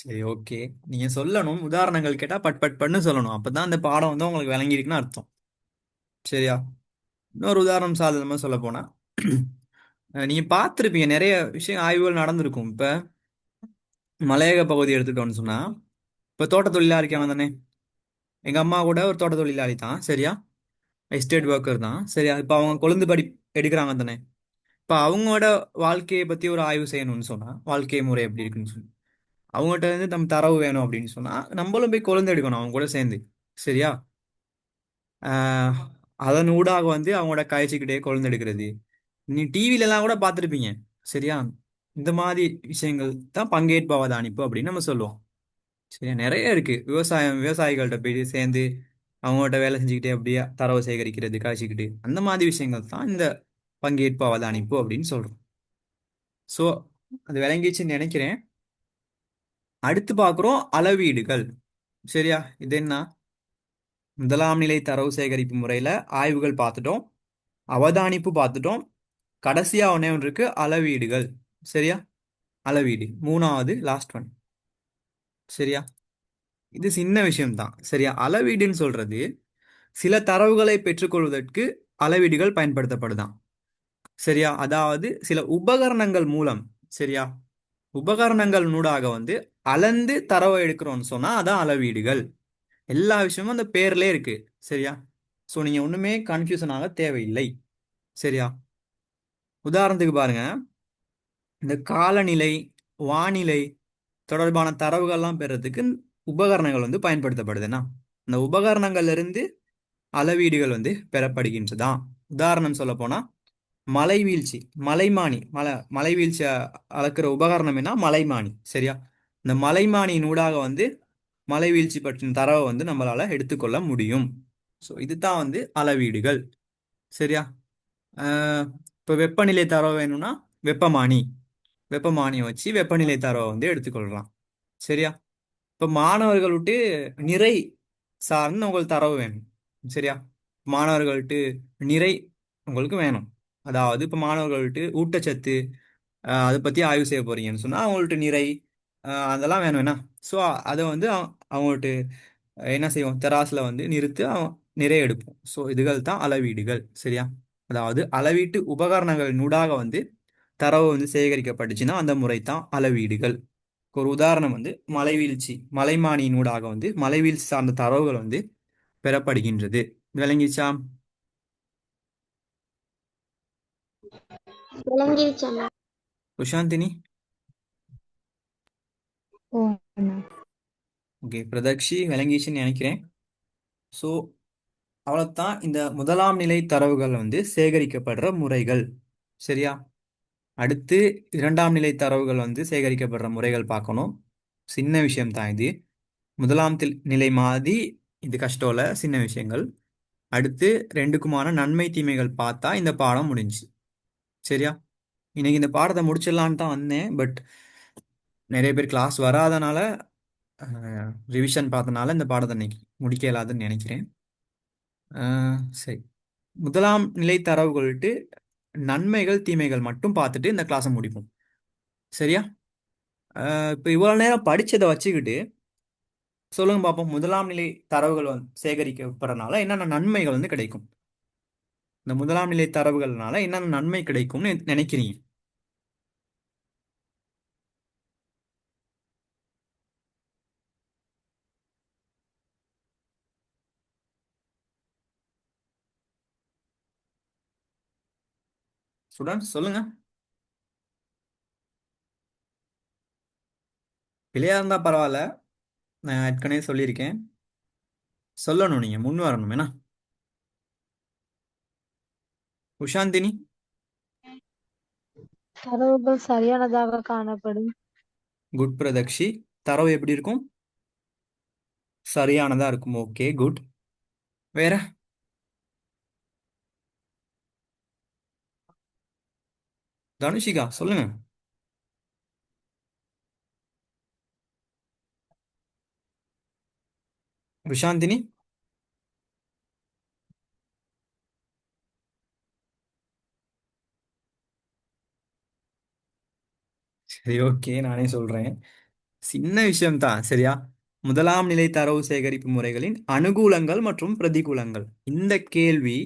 சரி, ஓகே. நீங்க சொல்லணும், உதாரணங்கள் கேட்டா பட் பட் பண்ணு சொல்லணும். அப்பதான் அந்த பாடம் வந்து உங்களுக்கு விளங்கியிருக்குன்னு அர்த்தம். சரியா? இன்னொரு உதாரணம் சாதனமா சொல்ல போனா, நீங்க பார்த்துருப்பீங்க, நிறைய விஷயம் ஆய்வுகள் நடந்திருக்கும். இப்ப மலையக பகுதி எடுத்துட்டோம்னு சொன்னா, இப்ப தோட்ட தொழிலாளி இருக்காங்க தானே. எங்க அம்மா கூட ஒரு தோட்ட தொழிலாளி தான். சரியா, எஸ்டேட் ஒர்க்கர் தான். சரியா, இப்ப அவங்க கொழுந்து படி எடுக்கிறாங்க தானே. இப்ப அவங்களோட வாழ்க்கையை பத்தி ஒரு ஆய்வு செய்யணும்னு சொன்னா, வாழ்க்கை முறை எப்படி இருக்குன்னு சொல்லி அவங்ககிட்ட இருந்து நம்ம தரவு வேணும் அப்படின்னு சொன்னா, நம்மளும் போய் கொழுந்து எடுக்கணும் அவங்க கூட சேர்ந்து. சரியா? ஆஹ் அதன் ஊடாக வந்து அவங்களோட காய்ச்சிக்கிட்டே கொழுந்து எடுக்கிறது. நீ டிவில எல்லாம் கூட பார்த்துருப்பீங்க. சரியா, இந்த மாதிரி விஷயங்கள் தான் பங்கேற்பு அவதானிப்பு அப்படின்னு நம்ம சொல்லுவோம். சரியா, நிறைய இருக்கு. விவசாயிகள்கிட்ட போய் சேர்ந்து அவங்கள்ட்ட வேலை செஞ்சுக்கிட்டே அப்படியே தரவு சேகரிக்கிறது, காய்ச்சிக்கிட்டு, அந்த மாதிரி விஷயங்கள் தான் இந்த பங்கேற்பு அவதானிப்பு அப்படின்னு சொல்றோம். ஸோ அது விளங்கிச்சுன்னு நினைக்கிறேன். அடுத்து பார்க்குறோம் அளவீடுகள். சரியா, இது என்ன? முதலாம் நிலை தரவு சேகரிப்பு முறையில ஆய்வுகள் பார்த்துட்டோம், அவதானிப்பு பார்த்துட்டோம், கடைசியா ஒண்ணே ஒன்று இருக்கு, அளவீடுகள். சரியா, அளவீடு மூணாவது, லாஸ்ட் ஒன். சரியா, இது சின்ன விஷயம்தான். சரியா, அளவீடுன்னு சொல்றது சில தரவுகளை பெற்றுக்கொள்வதற்கு அளவீடுகள் பயன்படுத்தப்படுதான். சரியா, அதாவது சில உபகரணங்கள் மூலம். சரியா, உபகரணங்கள் ஊடாக வந்து அளந்து தரவை எடுக்கிறோம்னு சொன்னா அதான் அளவீடுகள். எல்லா விஷயமும் அந்த பேர்லயே இருக்கு. சரியா, ஸோ நீங்க ஒண்ணுமே கன்ஃபியூஷன் ஆக தேவையில்லை. சரியா, உதாரணத்துக்கு பாருங்க, இந்த காலநிலை, வானிலை தொடர்பான தரவுகள்லாம் பெறதுக்கு உபகரணங்கள் வந்து பயன்படுத்தப்படுதுன்னா, அந்த உபகரணங்கள்ல இருந்து அளவீடுகள் வந்து பெறப்படுகின்றதாம். உதாரணம் சொல்ல போனா, மலை வீழ்ச்சி, மலைமானி, மலை வீழ்ச்சி அளக்கிற உபகரணம் என்ன? மலைமானி. சரியா, இந்த மலைமானியின் ஊடாக வந்து மலை வீழ்ச்சி பற்றின தரவை வந்து நம்மளால எடுத்துக்கொள்ள முடியும். ஸோ இதுதான் வந்து அளவீடுகள். சரியா, ஆஹ் இப்போ வெப்பநிலை தரவு வேணும்னா வெப்பமானி, வெப்பமானியை வச்சு வெப்பநிலை தரவை வந்து எடுத்துக்கொள்ளலாம். சரியா, இப்போ மாணவர்கள் விட்டு நிறை சார்ந்து உங்களுக்கு தரவு வேணும். சரியா, மாணவர்கள்ட்டு நிறை உங்களுக்கு வேணும். அதாவது இப்போ மாணவர்கள்ட்டு ஊட்டச்சத்து அதை பற்றி ஆய்வு செய்ய போறீங்கன்னு சொன்னால் அவங்கள்ட்ட நிறை அதெல்லாம் வேணும் என்ன. ஸோ அதை வந்து அவங்கள்ட்ட என்ன செய்வோம், தெராசில் வந்து நிறுத்து நிறை எடுப்போம். ஸோ இதுகள் தான் அளவீடுகள். சரியா, அதாவது அளவீட்டு உபகரணங்களின் ஊடாக வந்து தரவு வந்து சேகரிக்கப்பட்டுச்சுன்னா அந்த முறை தான் அளவீடுகள். ஒரு உதாரணம் வந்து மலைவீழ்ச்சி, மலைமானியின் ஊடாக வந்து மலைவீழ்ச்சி சார்ந்த தரவுகள் வந்து பெறப்படுகின்றது. விளங்கிச்சா? விளங்கிருச்சண்ணா. சுஷாந்தினி? ஓண்ணா. ஓகே, பிரதக்ஷி விளங்கிச்சுன்னு நினைக்கிறேன். ஸோ அவ்வளோதான் இந்த முதலாம் நிலை தரவுகள் வந்து சேகரிக்கப்படுற முறைகள். சரியா, அடுத்து இரண்டாம் நிலை தரவுகள் வந்து சேகரிக்கப்படுற முறைகள் பார்க்கணும். சின்ன விஷயம் தான் இது. முதலாம் நிலை மாதிரி இது கஷ்டம் இல்ல, சின்ன விஷயங்கள். அடுத்து ரெண்டுக்குமான நன்மை தீமைகள் பார்த்தா இந்த பாடம் முடிஞ்சுச்சு. சரியா? இன்னைக்கு இந்த பாடத்தை முடிச்சிடலான்னு தான் வந்தேன். பட் நிறைய பேர் கிளாஸ் வராதனால ரிவிஷன் பார்த்தனால இந்த பாடத்தை இன்னைக்கு முடிக்க இயலாதுன்னு நினைக்கிறேன். சரி, முதலாம் நிலை தரவுகள்ட்டு நன்மைகள் தீமைகள் மட்டும் பார்த்துட்டு இந்த கிளாஸை முடிப்போம். சரியா? இப்போ இவ்வளோ நேரம் படிச்சதை வச்சுக்கிட்டு சொல்லுங்க பார்ப்போம். முதலாம் நிலை தரவுகள் வந்து சேகரிக்கப்படுறதுனால என்னென்ன நன்மைகள் வந்து கிடைக்கும்? இந்த முதலாம் நிலை தரவுகள்னால என்னென்ன நன்மை கிடைக்கும்னு நினைக்கிறீங்க? ஸ்டூடெண்ட்ஸ் சொல்லுங்க. பிள்ளையா இருந்தா பரவாயில்ல, நான் ஏற்கனவே சொல்லியிருக்கேன். சொல்லணும், நீங்க முன் வரணும். என்ன உஷாந்தினி? தரவுகள் சரியானதாக காணப்படும். குட் பிரதக்ஷி. தரவு எப்படி இருக்கும்? சரியானதா இருக்கும். Okay, good. வேற? தனுஷிகா சொல்லுங்க. விஷாந்தினி? சரி, ஓகே, நானே சொல்றேன். சின்ன விஷயம்தான். சரியா? முதலாம் நிலை தரவு சேகரிப்பு முறைகளின் அனுகூலங்கள் மற்றும் பிரதிகூலங்கள். இந்த கேள்வி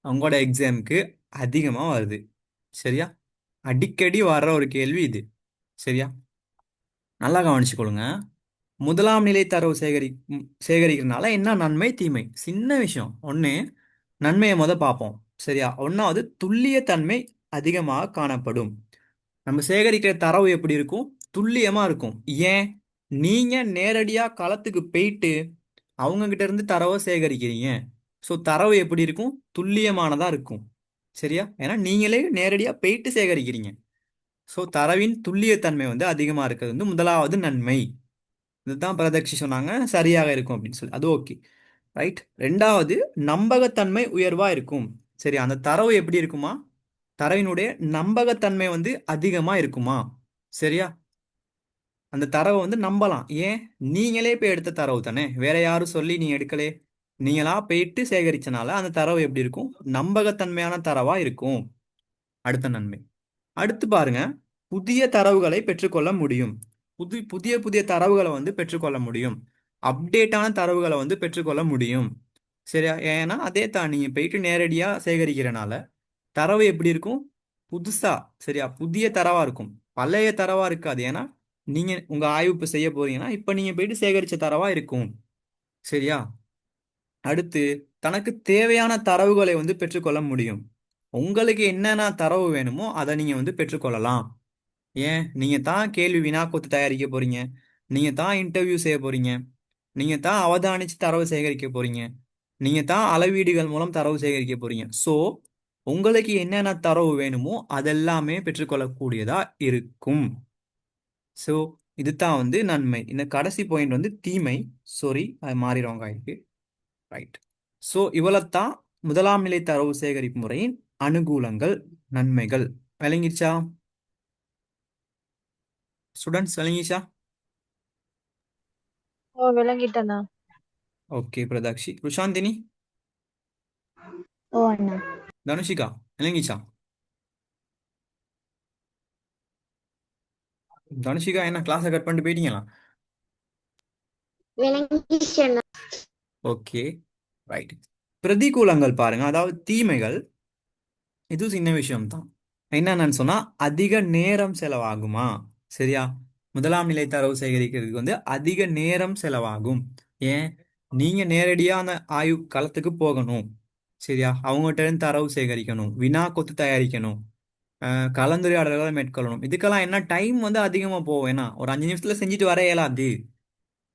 உங்களோட எக்ஸாமுக்கு அதிகமாக வருது. சரியா? அடிக்கடி வர்ற ஒரு கேள்வி இது. சரியா? நல்லா கவனிச்சுக்கொள்ளுங்க. முதலாம் நிலை தரவு சேகரிக்கிறதுனால என்ன நன்மை தீமை? சின்ன விஷயம். ஒன்று, நன்மையை பார்ப்போம். சரியா? ஒன்றாவது, துல்லியத்தன்மை அதிகமாக காணப்படும். நம்ம சேகரிக்கிற தரவு எப்படி இருக்கும்? துல்லியமா இருக்கும். ஏன்? நீங்க நேரடியா களத்துக்கு போயிட்டு அவங்க கிட்ட இருந்து தரவை சேகரிக்கிறீங்க. ஸோ தரவு எப்படி இருக்கும்? துல்லியமானதா இருக்கும். சரியா? ஏன்னா நீங்களே நேரடியா போயிட்டு சேகரிக்கிறீங்க. ஸோ தரவின் துல்லியத்தன்மை வந்து அதிகமா இருக்கிறது வந்து முதலாவது நன்மை. இதுதான் பிரதக்ஷி சொன்னாங்க சரியாக இருக்கும் அப்படின்னு சொல்லி. அது ஓகே, ரைட். ரெண்டாவது, நம்பகத்தன்மை உயர்வா இருக்கும். சரி, அந்த தரவு எப்படி இருக்குமா? தரவினுடைய நம்பகத்தன்மை வந்து அதிகமா இருக்குமா? சரியா? அந்த தரவை வந்து நம்பலாம். ஏன்? நீங்களே போய் எடுத்த தரவு தானே, வேற யாரும் சொல்லி நீ எடுக்கலே. நீங்களா போயிட்டு சேகரிச்சனால அந்த தரவு எப்படி இருக்கும்? நம்பகத்தன்மையான தரவா இருக்கும். அடுத்த நன்மை. அடுத்து பாருங்க, புதிய தரவுகளை பெற்றுக்கொள்ள முடியும். புதிய புதிய தரவுகளை வந்து பெற்றுக்கொள்ள முடியும். அப்டேட்டான தரவுகளை வந்து பெற்றுக்கொள்ள முடியும். சரியா? ஏன்னா அதே தான், நீங்க போயிட்டு நேரடியா சேகரிக்கிறனால தரவு எப்படி இருக்கும்? புதுசா, சரியா, புதிய தரவா இருக்கும். பழைய தரவா இருக்காது. ஏன்னா நீங்க உங்க ஆய்வு இப்ப செய்ய போறீங்கன்னா இப்ப நீங்க போயிட்டு சேகரிச்ச தரவா இருக்கும். சரியா? அடுத்து, தனக்கு தேவையான தரவுகளை வந்து பெற்றுக்கொள்ள முடியும். உங்களுக்கு என்னென்ன தரவு வேணுமோ அதை நீங்க வந்து பெற்றுக்கொள்ளலாம். ஏன்? நீங்க தான் கேள்வி வினாக்கொத்து தயாரிக்க போறீங்க. நீங்க தான் இன்டர்வியூ செய்ய போறீங்க. நீங்க தான் அவதானிச்சு தரவு சேகரிக்க போறீங்க. நீங்க தான் அளவீடுகள் மூலம் தரவு சேகரிக்க போறீங்க. ஸோ உங்களுக்கு என்னென்ன தரவு வேணுமோ அதெல்லாமே பெற்றுக்கொள்ளக்கூடியதா இருக்கும். ஸோ இதுதான் வந்து நன்மை. இந்த கடைசி பாயிண்ட் வந்து தீமை. சாரி, அது மாறிடுவாங்க ஆயிருக்கு. ரைட். ஸோ இவ்வளவுதான் முதலாம் நிலை தரவு சேகரிப்பு முறையின் அனுகூலங்கள், நன்மைகள். விளங்கிடுச்சா ஸ்டூடெண்ட்ஸ்? விளங்கிச்சா? ஓ, விளங்கிட்டேண்ணா. ஓகே பிரதாக்ஷி. ருஷாந்தினி? ஓ அண்ணா. தனுஷிகா? விளங்கிச்சா? தனுஷிகா என்ன கிளாஸை கட் பண்ணிட்டு போயிட்டீங்களா? விளங்கிச்சு அண்ணா. Okay, right. பிரதிகூலங்கள் பாருங்க, அதாவது தீமைகள். இது சின்ன விஷயம் தான். என்னன்னு சொன்னா அதிக நேரம் செலவாகுமா? சரியா? முதலாம் நிலை தரவு சேகரிக்கிறதுக்கு வந்து அதிக நேரம் செலவாகும். ஏன்? நீங்க நேரடியா அந்த ஆய்வு களத்துக்கு போகணும். சரியா? அவங்ககிட்ட இருந்து தரவு சேகரிக்கணும், வினா கொத்து தயாரிக்கணும், கலந்துரையாடல்களை மேற்கொள்ளணும். இதுக்கெல்லாம் என்ன டைம் வந்து அதிகமா போகும். ஏன்னா ஒரு 5 நிமிஷத்துல செஞ்சுட்டு வர இயலாது.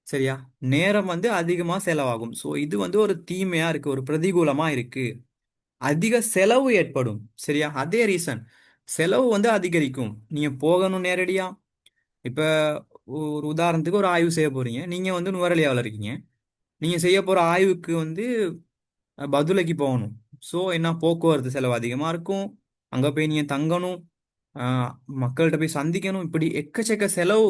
சரியா? நேரம் வந்து அதிகமா செலவாகும். ஸோ இது வந்து ஒரு தீமையா இருக்கு, ஒரு பிரதிகூலமா இருக்கு. அதிக செலவு ஏற்படும். சரியா? அதே ரீசன், செலவு வந்து அதிகரிக்கும். நீங்க போகணும் நேரடியா. இப்ப ஒரு உதாரணத்துக்கு ஒரு ஆய்வு செய்ய போறீங்க. நீங்க வந்து நுவரெலியாவில் இருக்கீங்க. நீங்க செய்ய போற ஆய்வுக்கு வந்து பதுளைக்கு போகணும். ஸோ என்ன போக்குவரத்து செலவு அதிகமா இருக்கும். அங்க போய் நீங்க தங்கணும். ஆஹ் மக்கள்கிட்ட போய் சந்திக்கணும். இப்படி எக்கச்சக்க செலவு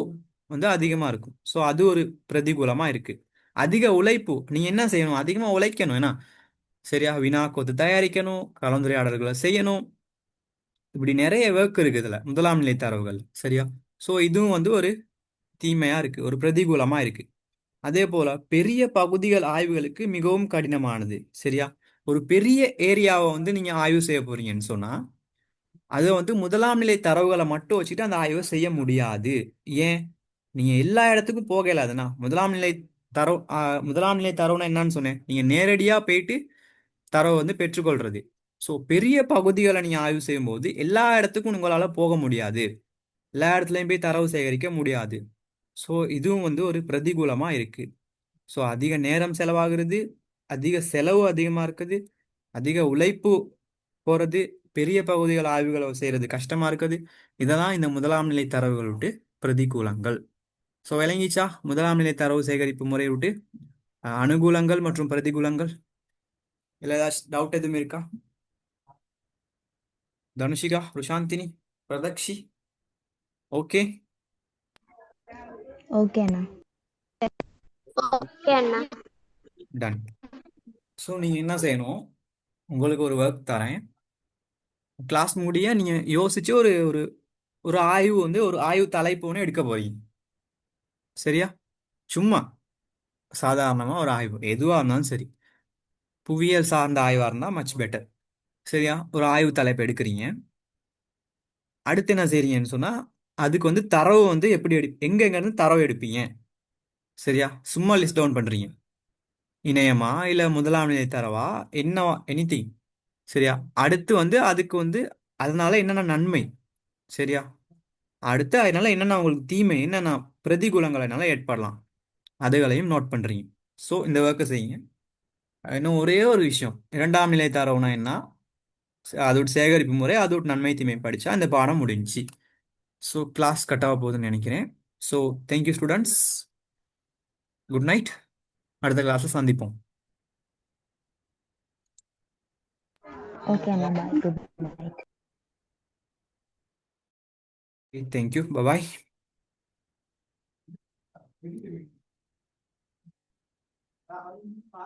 வந்து அதிகமா இருக்கும். ஸோ அது ஒரு பிரதிகூலமா இருக்கு. அதிக உழைப்பு. நீங்க என்ன செய்யணும்? அதிகமா உழைக்கணும். ஏன்னா சரியா வினா கொத்து தயாரிக்கணும், கலந்துரையாடல்களை செய்யணும். இப்படி நிறைய ஒர்க் இருக்கு இதுல முதலாம் நிலை தரவுகள். சரியா? ஸோ இதுவும் வந்து ஒரு தீமையா இருக்கு, ஒரு பிரதிகூலமா இருக்கு. அதே போல பெரிய பகுதிகள் ஆய்வுகளுக்கு மிகவும் கடினமானது. சரியா? ஒரு பெரிய ஏரியாவை வந்து நீங்க ஆய்வு செய்ய போறீங்கன்னு சொன்னா அதை வந்து முதலாம் நிலை தரவுகளை மட்டும் வச்சுட்டு அந்த ஆய்வை செய்ய முடியாது. ஏன்? நீங்க எல்லா இடத்துக்கும் போக இயலாதுண்ணா. முதலாம் நிலை தரவுனா என்னன்னு சொன்னேன். நீங்க நேரடியா போயிட்டு தரவை வந்து பெற்றுக்கொள்றது. ஸோ பெரிய பகுதிகளை நீங்க ஆய்வு செய்யும்போது எல்லா இடத்துக்கும் உங்களால போக முடியாது. எல்லா இடத்துலையும் போய் தரவு சேகரிக்க முடியாது. ஸோ இதுவும் வந்து ஒரு பிரதிகூலமா இருக்கு. ஸோ அதிக நேரம் செலவாகிறது, அதிக செலவு அதிகமா இருக்குது, அதிக உழைப்பு போறது, பெரிய பகுதிகள் ஆய்வுகளை செய்யறது கஷ்டமா இருக்குது. இதெல்லாம் இந்த முதலாம் நிலை தரவுகள் விட்டு பிரதிகூலங்கள். ஸோ விளங்கிச்சா முதலாம் நிலை தரவு சேகரிப்பு முறை விட்டு அனுகூலங்கள் மற்றும் பிரதிகூலங்கள்? இல்லை ஏதாச்சும் டவுட் எதுவும் இருக்கா? தனுஷிகா, ருஷாந்தினி, பிரதக்ஷி, ஓகே ஓகே அண்ணா. ஓகே அண்ணா. டன். ஸோ நீங்க என்ன செய்யணும்? உங்களுக்கு ஒரு ஒர்க் தரேன். கிளாஸ் முடிய நீங்க யோசிச்சு ஒரு ஒரு ஒரு ஆய்வு வந்து ஒரு ஆய்வு தலைப்பு ஒன்று எடுக்க போறீங்க. சரியா? சும்மா சாதாரணமா ஒரு ஆய்வு எதுவா இருந்தாலும் சரி. புவியியல் சார்ந்த ஆய்வா இருந்தா மச் பெட்டர். சரியா? ஒரு ஆய்வு தலைப்பு எடுக்கிறீங்க. அடுத்து என்ன செய்றீங்கன்னு சொன்னா அதுக்கு வந்து தரவு வந்து எப்படி எங்க எங்க இருந்து தரவு எடுப்பீங்க? சரியா? சும்மா லிஸ்ட் டவுன் பண்றீங்க. இணையமா இல்ல முதலாம் நிலை தரவா, என்ன, எனிதிங். சரியா? அடுத்து வந்து அதுக்கு வந்து அதனால என்னென்ன நன்மை. சரியா? அடுத்து அதனால என்னென்ன உங்களுக்கு தீமை, என்னென்ன பிரதிகூலங்கள் அதனால ஏற்படலாம், அதுகளையும் நோட் பண்றீங்க. ஸோ இந்த ஒர்க்கை செய்யுங்க. இன்னும் ஒரே ஒரு விஷயம், இரண்டாம் நிலை தரவுனா என்ன, அதோட சேகரிப்பு முறை, அதோட நன்மை தீமை படிச்சா இந்த பாடம் முடிஞ்சுச்சு. ஸோ கிளாஸ் கட் ஆக போகுதுன்னு நினைக்கிறேன். So thank you students. Good night. அடுத்த கிளாஸில் சந்திப்போம். ஓகே அண்ணா, பாய், குட் நைட். தேங்க்யூ, பாய்.